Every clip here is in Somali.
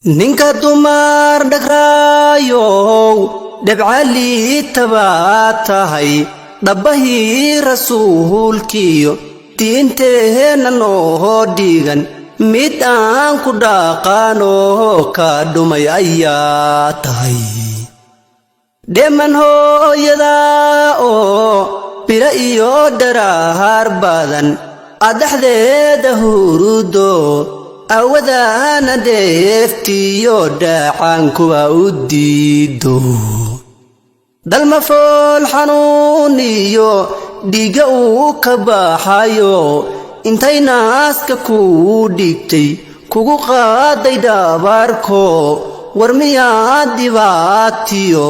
ninka dumar dhagraayo dhabcali tabaatahay dhabbahii rasuulkiyo diinteena noo dhigan mid aan ku dhaqaano ka dhumay ayaa tahay dheeman hooyada oo bila iyo dharaar badan adhaxdeeda hurudo awadana deeftiyo dhacaankuwa u diido dalma fool xanuuniyo dhiiga uu ka baxayo intay naaska kuu dhigtay kugu qaaday dhabarko war miyaad dhibaatiyo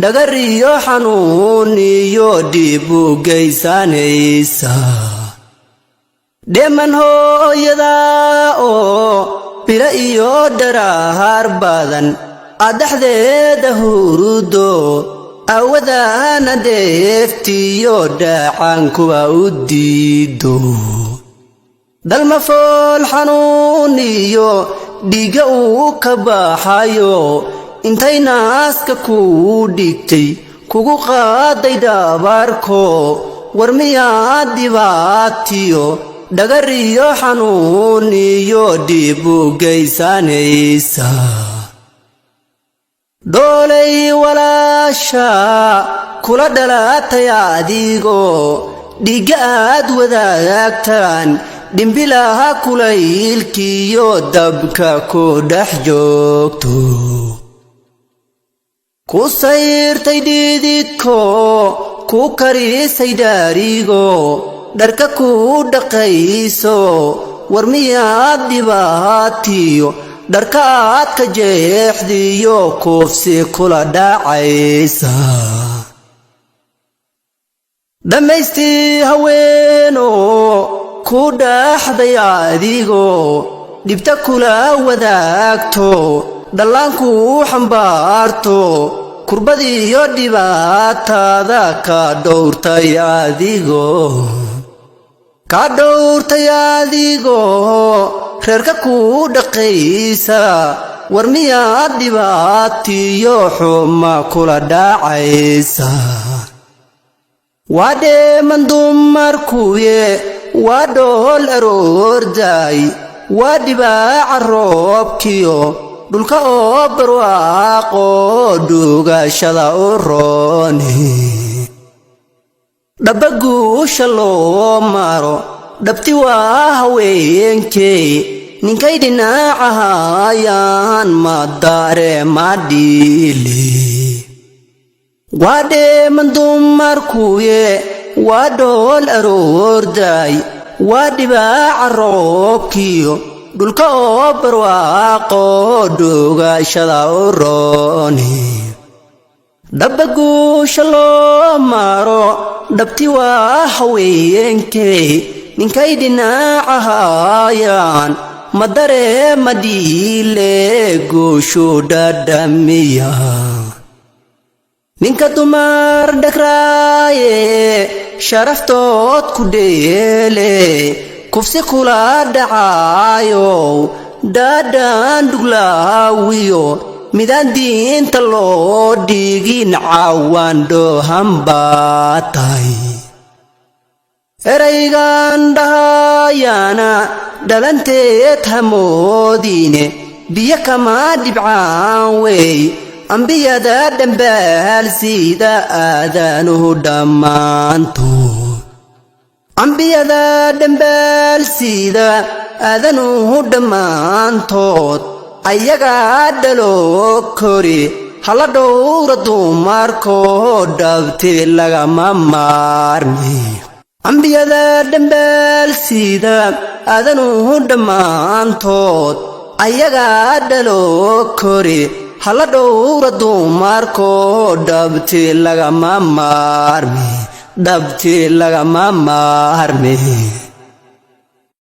dhagariyo xanuuniyo dhib u geysanaysa dheeman hooyada oo bila iyo dharaar badan adhaxdeeda hurudo awadana deeftiyo dhacaankuwa u diido dalma fool xanuuniyo dhiiga uu ka baxayo intay naaska kuu dhigtay kugu qaaday dhabarko war miyaad dhibaatiyo dhagariyo xanuuniyo dhib u geysanaysa doolay walaasha kula dhalatay adigoo dhiiga aad wadaagtaan dhimbilaha kulaylkiyo dabka ku dhex joogto ku sayrtay dhididko ku karisay dhaarigo dharka ku dhaqayso war miyaad dhibaatiyo dharka aad ka jeexdiyo kufsi kula dhacaysa dhammaystii haweeno ku dhaxday adigoo dhibta kula wadaagto dhallaanku xambaarto kurbadiyo dhibaatada ka dhowrtay adigoo reerka ku dhaqaysa war miyaad dhibaatiyo xuma kula dhacaysa waa dheeman dumarkuye waa dhool aroorday waa dhibaaca roobkiyo dhulka oo barwaaqo dhugashada u rooni dhaba guusha loo maro dhabti waa haweenkey ninkay dhinacahayaan ma dareema dhiili waa dheeman dumarkuye waa dhool aroorday waa dhibaaca roobkiyo dhulka oo barwaaqo dhugashada u rooni dhaba guusha loo maro dhabti waa haweenkey ninkay dhinacahayaan ma dareema dhiile guushu dhadhamiya ninka dumar dhagraaye sharaftood ku dheele kufsi kula dhacayo dhaadhaan dhuglaawiyo midaan diinta loo dhigin cawaan dhohan baa tahay eraygan dhahayana dhalanteed hamoodiine biyo kama dhibcaan wey ambiyada dhambaal sida aadanuhu dhammaantood ambiyada dhambaal sida aadanuhu dhammaantood ayagaa dhaloo kori hala dhowra dumarkoo dhabti lagama maarmi ambiyada dhambaal sida aadanuhu dhammaantood ayagaa dhaloo kori hala dhowra dumarkoo dhabti lagama maarmi